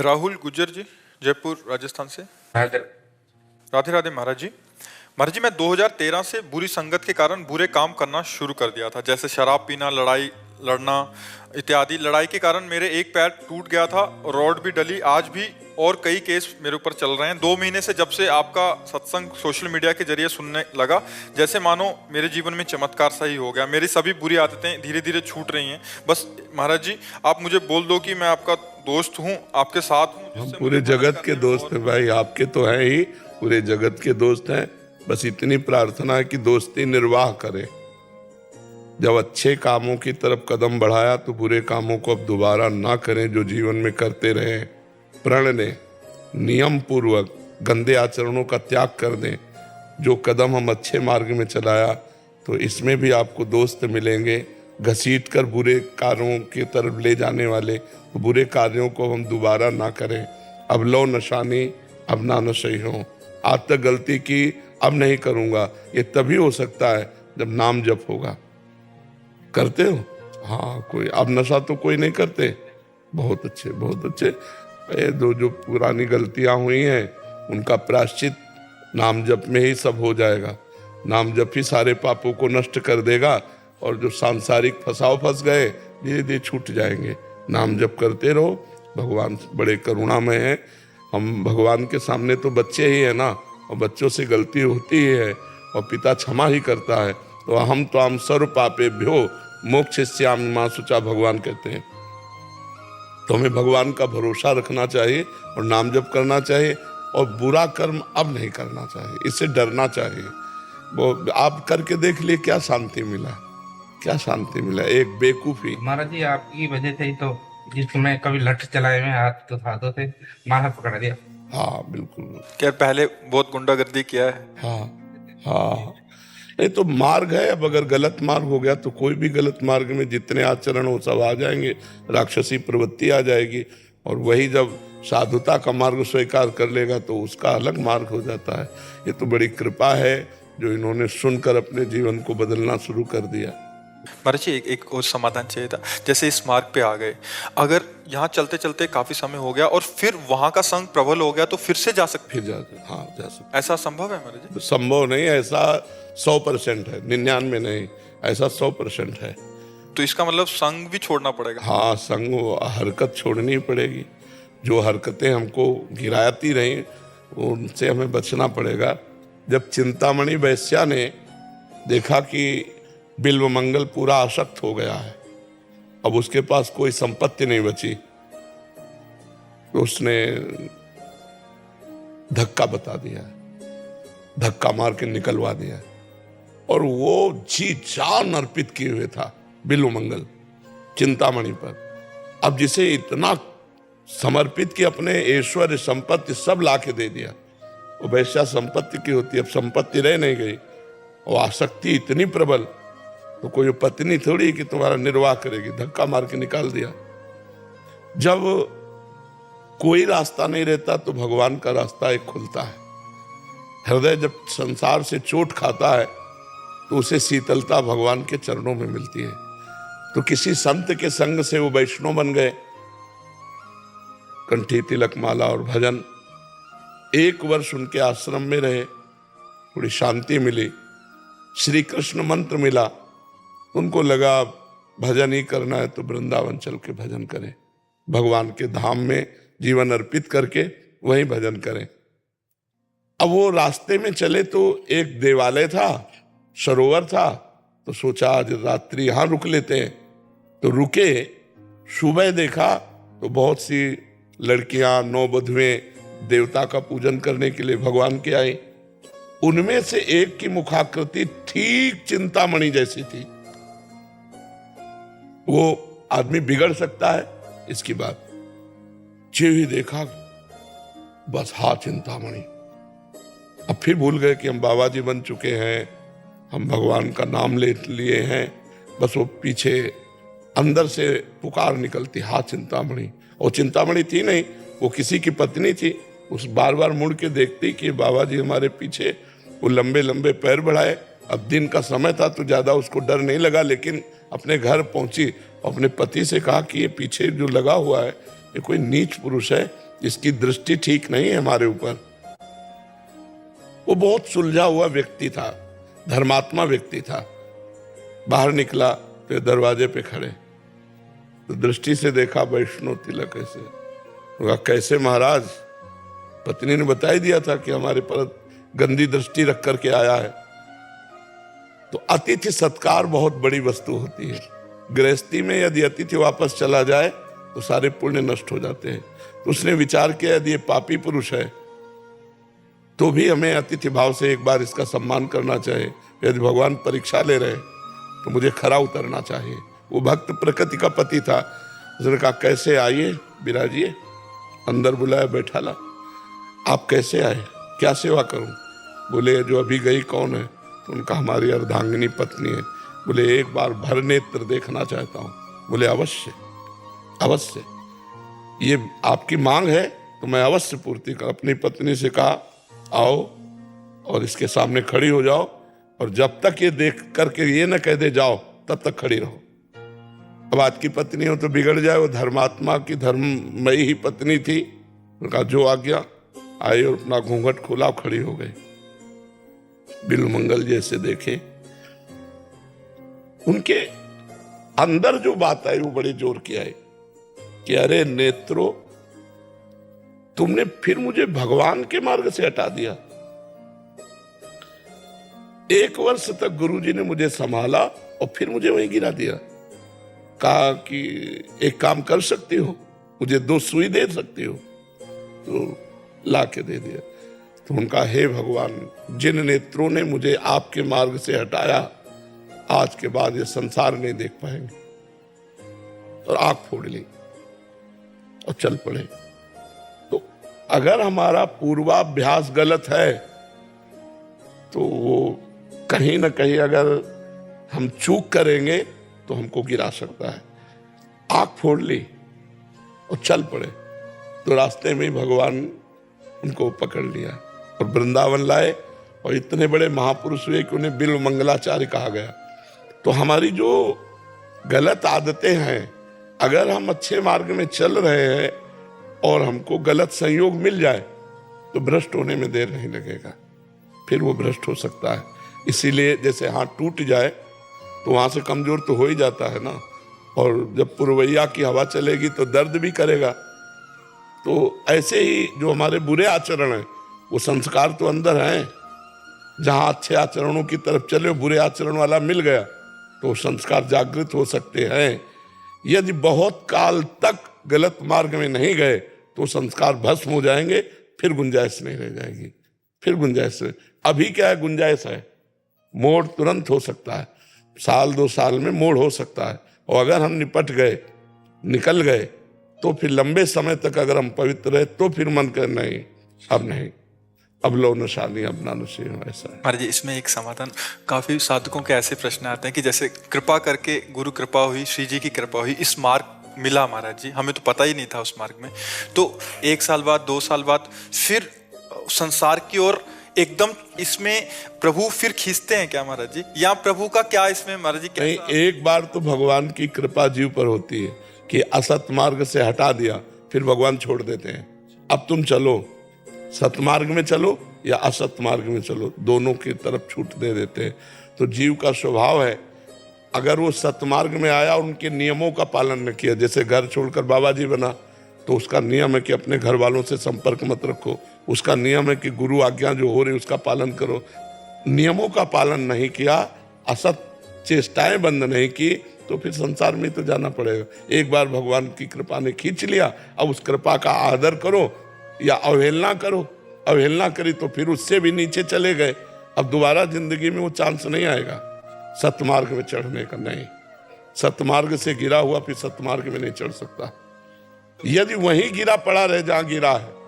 राहुल गुज्जर जी, जयपुर राजस्थान से। राधे राधे राधे महाराज जी। महाराज जी, मैं 2013 से बुरी संगत के कारण बुरे काम करना शुरू कर दिया था, जैसे शराब पीना, लड़ाई लड़ना इत्यादि। लड़ाई के कारण मेरे एक पैर टूट गया था, रॉड भी डली। आज भी और कई केस मेरे ऊपर चल रहे हैं। 2 महीने से जब से आपका सत्संग सोशल मीडिया के जरिए सुनने लगा, जैसे मानो मेरे जीवन में चमत्कार सा ही हो गया। मेरी सभी बुरी आदतें धीरे धीरे छूट रही हैं। बस महाराज जी, आप मुझे बोल दो कि मैं आपका दोस्त हूँ, आपके साथ हूँ। हम पूरे जगत के दोस्त हैं भाई, आपके तो हैं ही, पूरे जगत के दोस्त हैं। बस इतनी प्रार्थना है कि दोस्ती निर्वाह करें। जब अच्छे कामों की तरफ कदम बढ़ाया तो बुरे कामों को अब दोबारा ना करें, जो जीवन में करते रहे। प्रण लें, नियम पूर्वक गंदे आचरणों का त्याग कर दें। जो कदम हम अच्छे मार्ग में चलाया, तो इसमें भी आपको दोस्त मिलेंगे घसीट कर बुरे कार्यों की तरफ ले जाने वाले। तो बुरे कार्यों को हम दोबारा ना करें। अब लो नशानी, अब ना नशे हो। आज तक गलती की, अब नहीं करूँगा। ये तभी हो सकता है जब नाम जप होगा। करते हो? हाँ, कोई अब नशा तो कोई नहीं करते। बहुत अच्छे, बहुत अच्छे। ये जो पुरानी गलतियां हुई हैं उनका प्रायश्चित नाम जप में ही सब हो जाएगा। नाम जप ही सारे पापों को नष्ट कर देगा, और जो सांसारिक फंस गए धीरे धीरे छूट जाएंगे। नाम जप करते रहो। भगवान बड़े करुणामय हैं। हम भगवान के सामने तो बच्चे ही है ना, और बच्चों से गलती होती ही है, और पिता क्षमा ही करता है। तो हम तो हम सर्व पापेभ्यो मोक्षयिष्यामि मा शुचा, भगवान कहते हैं। तो हमें भगवान का भरोसा रखना चाहिए और नाम जप करना चाहिए, और बुरा कर्म अब नहीं करना चाहिए, इससे डरना चाहिए। वो आप करके देख लिए, क्या शांति मिला, क्या शांति मिला। एक बेवकूफी। महाराज जी, आपकी वजह से ही तो जिसमें कभी लठ चलाए में हाथ तो हाथों से मार पकड़ा दिया। हाँ बिल्कुल। क्या पहले बहुत गुंडागर्दी किया है? हाँ हाँ, नहीं तो मार्ग है। अब अगर गलत मार्ग हो गया तो कोई भी गलत मार्ग में जितने आचरण हो सब आ जाएंगे, राक्षसी प्रवृत्ति आ जाएगी। और वही जब साधुता का मार्ग स्वीकार कर लेगा तो उसका अलग मार्ग हो जाता है। ये तो बड़ी कृपा है जो इन्होंने सुनकर अपने जीवन को बदलना शुरू कर दिया। महाराज जी, एक और समाधान चाहिए था। जैसे इस मार्ग पे आ गए, अगर यहाँ चलते चलते काफी समय हो गया और फिर वहां का संग प्रबल हो गया, तो फिर से जा सकते? फिर हाँ, जा सकते। ऐसा संभव है महाराज जी? संभव नहीं, ऐसा 100% है, 99 नहीं, ऐसा 100% है। तो इसका मतलब संग भी छोड़ना पड़ेगा? हाँ, संग, हरकत छोड़नी पड़ेगी। जो हरकतें हमको गिराती रही उनसे हमें बचना पड़ेगा। जब चिंतामणि वैश्या ने देखा कि बिल्वमंगल पूरा आसक्त हो गया है, अब उसके पास कोई संपत्ति नहीं बची, तो उसने धक्का बता दिया, धक्का मार के निकलवा दिया। और वो जी जान अर्पित किए हुए था बिल्वमंगल चिंतामणि पर। अब जिसे इतना समर्पित कि अपने ऐश्वर्य संपत्ति सब लाके दे दिया। वो वैश्या संपत्ति की होती, अब संपत्ति रह नहीं गई, और आसक्ति इतनी प्रबल, तो कोई पत्नी थोड़ी कि तुम्हारा निर्वाह करेगी। धक्का मार के निकाल दिया। जब कोई रास्ता नहीं रहता तो भगवान का रास्ता एक खुलता है। हृदय जब संसार से चोट खाता है तो उसे शीतलता भगवान के चरणों में मिलती है। तो किसी संत के संग से वो वैष्णव बन गए। कंठी तिलक माला और भजन, 1 वर्ष उनके आश्रम में रहे, थोड़ी शांति मिली, श्री कृष्ण मंत्र मिला। उनको लगा भजन ही करना है तो वृंदावन चल के भजन करें, भगवान के धाम में जीवन अर्पित करके वहीं भजन करें। अब वो रास्ते में चले तो एक देवालय था, सरोवर था, तो सोचा आज रात्रि यहां रुक लेते हैं। तो रुके, सुबह देखा तो बहुत सी लड़कियां, नौवधुएं देवता का पूजन करने के लिए भगवान के आई। उनमें से एक की मुखाकृति ठीक चिंतामणि जैसी थी। वो आदमी बिगड़ सकता है, इसकी बात जो ही देखा, बस हाँ चिंतामणि। अब फिर भूल गए कि हम बाबा जी बन चुके हैं, हम भगवान का नाम ले लिए हैं। बस वो पीछे अंदर से पुकार निकलती, हाँ चिंतामणि। और चिंतामणि थी नहीं, वो किसी की पत्नी थी। उस बार बार मुड़ के देखती कि बाबा जी हमारे पीछे। वो लंबे लंबे पैर बढ़ाए। अब दिन का समय था तो ज्यादा उसको डर नहीं लगा, लेकिन अपने घर पहुंची, अपने पति से कहा कि ये पीछे जो लगा हुआ है ये कोई नीच पुरुष है, जिसकी दृष्टि ठीक नहीं है हमारे ऊपर, वो बहुत सुलझा हुआ व्यक्ति था, धर्मात्मा व्यक्ति था। बाहर निकला फिर दरवाजे पे खड़े, तो दृष्टि से देखा वैष्णव तिलक ऐसे। कहा कैसे महाराज, पत्नी ने बता ही दिया था कि हमारे पर गंदी दृष्टि रख करके आया है। तो अतिथि सत्कार बहुत बड़ी वस्तु होती है। गृहस्थी में यदि अतिथि वापस चला जाए तो सारे पुण्य नष्ट हो जाते हैं। तो उसने विचार किया यदि ये पापी पुरुष है तो भी हमें अतिथि भाव से एक बार इसका सम्मान करना चाहिए। यदि भगवान परीक्षा ले रहे तो मुझे खरा उतरना चाहिए। वो भक्त प्रकृति का पति था। उसने कहा कैसे आइए विराजिए। अंदर बुलाया, बैठा ला। आप कैसे आए, क्या सेवा करूं? बोले जो अभी गई कौन है? तो उनका हमारी अर्धांगिनी पत्नी है। बोले एक बार भर नेत्र देखना चाहता हूं। बोले अवश्य अवश्य, ये आपकी मांग है तो मैं अवश्य पूर्ति कर। अपनी पत्नी से कहा आओ और इसके सामने खड़ी हो जाओ, और जब तक ये देख करके ये न कह दे जाओ तब तक खड़ी रहो। अब आज की पत्नी हो तो बिगड़ जाए, वो धर्मात्मा की धर्ममयी ही पत्नी थी। उनका जो आज्ञा, आई और अपना घूंघट खोला, खड़ी हो गई। बिल्व मंगल जैसे देखे। उनके अंदर जो बात आई वो बड़े जोर की आई कि अरे नेत्रो, तुमने फिर मुझे भगवान के मार्ग से हटा दिया। 1 वर्ष तक गुरुजी ने मुझे संभाला और फिर मुझे वहीं गिरा दिया। कहा कि एक काम कर सकती हो, मुझे 2 सुई दे सकती हो? तो ला के दे दिया। तो उनका हे भगवान, जिन नेत्रों ने मुझे आपके मार्ग से हटाया, आज के बाद ये संसार नहीं देख पाएंगे। और आंख फोड़ ली और चल पड़े। तो अगर हमारा पूर्वाभ्यास गलत है तो वो कहीं ना कहीं अगर हम चूक करेंगे तो हमको गिरा सकता है। आंख फोड़ ली और चल पड़े। तो रास्ते में ही भगवान उनको पकड़ लिया और वृंदावन लाए, और इतने बड़े महापुरुष हुए कि उन्हें बिल्व मंगलाचार्य कहा गया। तो हमारी जो गलत आदतें हैं, अगर हम अच्छे मार्ग में चल रहे हैं और हमको गलत संयोग मिल जाए तो भ्रष्ट होने में देर नहीं लगेगा, फिर वो भ्रष्ट हो सकता है। इसीलिए जैसे हाथ टूट जाए तो वहां से कमजोर तो हो ही जाता है ना, और जब पुरवैया की हवा चलेगी तो दर्द भी करेगा। तो ऐसे ही जो हमारे बुरे आचरण हैं, वो संस्कार तो अंदर हैं। जहां अच्छे आचरणों की तरफ चले, बुरे आचरण वाला मिल गया तो संस्कार जागृत हो सकते हैं। यदि बहुत काल तक गलत मार्ग में नहीं गए तो संस्कार भस्म हो जाएंगे, फिर गुंजाइश नहीं रह जाएगी। फिर गुंजाइश, अभी क्या है गुंजाइश है, मोड़ तुरंत हो सकता है, 1-2 साल में मोड़ हो सकता है। और अगर हम निपट गए, निकल गए, तो फिर लंबे समय तक अगर हम पवित्र रहे तो फिर मन कर नहीं, अब नहीं, अब लो नशानी, अब ना नशे हो। ऐसा है महाराज जी। इसमें एक समाधान, काफी साधकों के ऐसे प्रश्न आते हैं कि जैसे कृपा करके गुरु कृपा हुई, श्री जी की कृपा हुई, इस मार्ग मिला महाराज जी, हमें तो पता ही नहीं था उस मार्ग में। तो 1 साल बाद, 2 साल बाद फिर संसार की ओर एकदम इसमें प्रभु फिर खींचते हैं क्या महाराज जी, या प्रभु का क्या इसमें महाराज जी? नहीं, एक बार तो भगवान की कृपा जीव पर होती है कि असत मार्ग से हटा दिया, फिर भगवान छोड़ देते हैं। अब तुम चलो, सतमार्ग में चलो या असत मार्ग में चलो, दोनों की तरफ छूट दे देते हैं। तो जीव का स्वभाव है, अगर वो सतमार्ग में आया और उनके नियमों का पालन न किया, जैसे घर छोड़कर बाबा जी बना तो उसका नियम है कि अपने घर वालों से संपर्क मत रखो, उसका नियम है कि गुरु आज्ञा जो हो रही उसका पालन करो। नियमों का पालन नहीं किया, असत चेष्टाएं बंद नहीं की, तो फिर संसार में तो जाना पड़ेगा। एक बार भगवान की कृपा ने खींच लिया, अब उस कृपा का आदर करो या अवहेलना करो। अवहेलना करी तो फिर उससे भी नीचे चले गए, अब दोबारा जिंदगी में वो चांस नहीं आएगा सतमार्ग में चढ़ने का। नहीं, सतमार्ग से गिरा हुआ फिर सतमार्ग में नहीं चढ़ सकता। यदि वहीं गिरा पड़ा रहे जहां गिरा है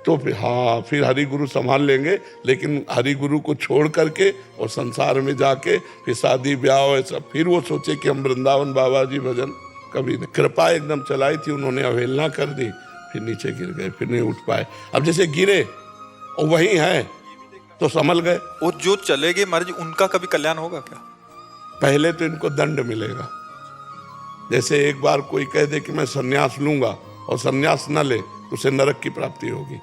तो फिर हाँ, फिर हरि गुरु संभाल लेंगे। लेकिन हरि गुरु को छोड़ करके और संसार में जाके फिर शादी ब्याह ऐसा, फिर वो सोचे कि हम वृंदावन बाबा जी भजन, कभी नहीं। कृपा एकदम चलाई थी, उन्होंने अवहेलना कर दी, फिर नीचे गिर गए, फिर नहीं उठ पाए। अब जैसे गिरे और वहीं है तो संभल गए। और जो चले गए महाराज जी, उनका कभी कल्याण होगा क्या? पहले तो इनको दंड मिलेगा। जैसे एक बार कोई कह दे कि मैं सन्यास लूंगा और सन्यास न ले तो उसे नरक की प्राप्ति होगी।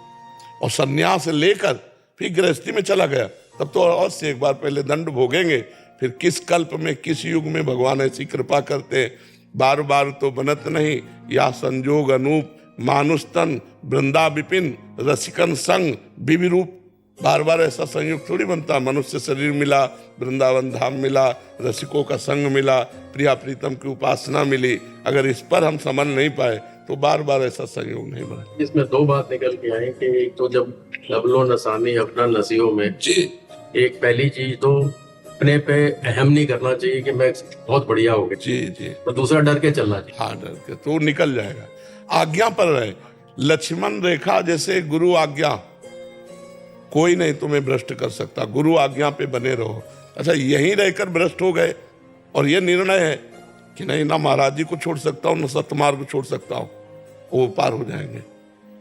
और संन्यास लेकर फिर गृहस्थी में चला गया तब तो और से एक बार पहले दंड भोगेंगे, फिर किस कल्प में किस युग में भगवान ऐसी कृपा करते हैं। बार बार तो बनत नहीं या संजोग अनूप, मानुष तन वृंदा विपिन रसिकन संग विविरूप। बार बार ऐसा संयोग थोड़ी बनता, मनुष्य शरीर मिला, वृंदावन धाम मिला, रसिकों का संग मिला, प्रिया प्रीतम की उपासना मिली। अगर इस पर हम समझ नहीं पाए तो बार बार ऐसा संयोग नहीं बना। इसमें दो बात निकल के आई कि एक तो जब लबलो नसानी अपना नसीहों में जी एक पहली चीज तो अपने पे अहम नहीं करना चाहिए कि मैं बहुत बढ़िया हो गया, जी जी तो दूसरा डर के चलना चाहिए। हाँ, डर के तो निकल जाएगा। आज्ञा पर रहे, लक्ष्मण रेखा जैसे गुरु आज्ञा, कोई नहीं तुम्हें भ्रष्ट कर सकता, गुरु आज्ञा पे बने रहो। अच्छा, यहीं रहकर भ्रष्ट हो गए और ये निर्णय है कि नहीं, ना महाराज जी को छोड़ सकता हूँ ना सतमार्ग को छोड़ सकता हूँ, वो पार हो जाएंगे,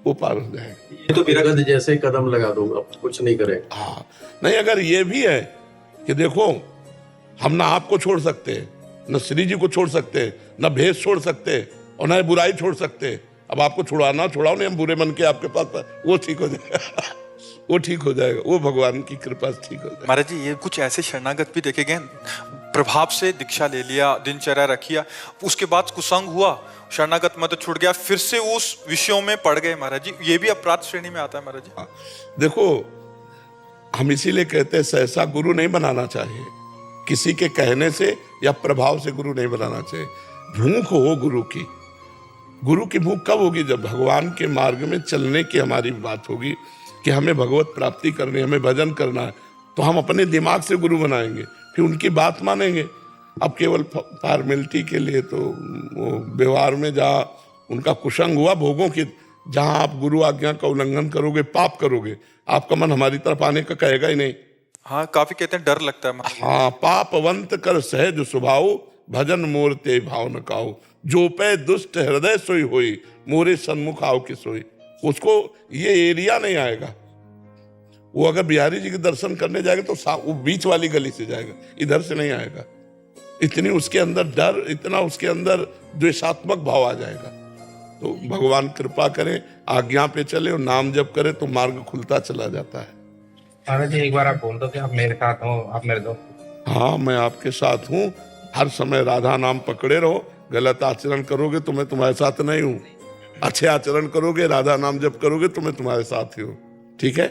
वो पार हो जाएंगे। ये तो बिरगद जैसे कदम लगा दूंगा, कुछ नहीं करे। हाँ, नहीं, अगर ये भी है कि देखो हम ना आपको छोड़ सकते, न श्री जी को छोड़ सकते, न भेष छोड़ सकते और न बुराई छोड़ सकते। अब आपको छुड़ाना छुड़ाओ नहीं, हम बुरे मन के आपके पास, वो ठीक हो जाएगा, वो ठीक हो जाएगा, वो भगवान की कृपा से ठीक हो जाएगा। महाराज जी, ये कुछ ऐसे शरणागत भी देखे गए, प्रभाव से दीक्षा ले लिया, दिनचर्या रखिया, उसके बाद कुसंग हुआ, शरणागत मत छूट गया, फिर से उस विषयों में पड़ गए। महाराज जी, ये भी अपराध श्रेणी में आता है। महाराज जी, देखो, हम इसीलिए कहते हैं सहसा गुरु नहीं बनाना चाहिए, किसी के कहने से या प्रभाव से गुरु नहीं बनाना चाहिए। भूख हो गुरु की, गुरु की भूख कब होगी? जब भगवान के मार्ग में चलने की हमारी बात होगी कि हमें भगवत प्राप्ति करनी, हमें भजन करना है, तो हम अपने दिमाग से गुरु बनाएंगे, फिर उनकी बात मानेंगे। अब केवल फॉर्मेलिटी के लिए तो वो व्यवहार में जहाँ उनका कुसंग हुआ भोगों की, जहाँ आप गुरु आज्ञा का उल्लंघन करोगे, पाप करोगे, आपका मन हमारी तरफ आने का कहेगा ही नहीं। हाँ, काफी कहते हैं डर लगता है। हाँ, पापवंत कर सहज स्वभाव, भजन मोर ते भाव न काओ, जो पे दुष्ट हृदय सोई होई, मोरे सन्मुख आओ की सोई। उसको ये एरिया नहीं आएगा। वो अगर बिहारी जी के दर्शन करने जाएगा तो वो बीच वाली गली से जाएगा, इधर से नहीं आएगा। इतनी उसके अंदर डर, इतना उसके अंदर द्वेषात्मक भाव आ जाएगा। तो भगवान कृपा करें, आज्ञा पे चले और नाम जप करे तो मार्ग खुलता चला जाता है। महाराज जी, एक बार आप बोल दो कि आप मेरे साथ हो, आप मेरे दोस्त। हाँ, मैं आपके साथ हूँ, हर समय राधा नाम पकड़े रहो। गलत आचरण करोगे तो मैं तुम्हारे साथ नहीं हूँ, अच्छे आचरण करोगे, राधा नाम जप करोगे तो मैं तुम्हारे साथ ही हूँ। ठीक है।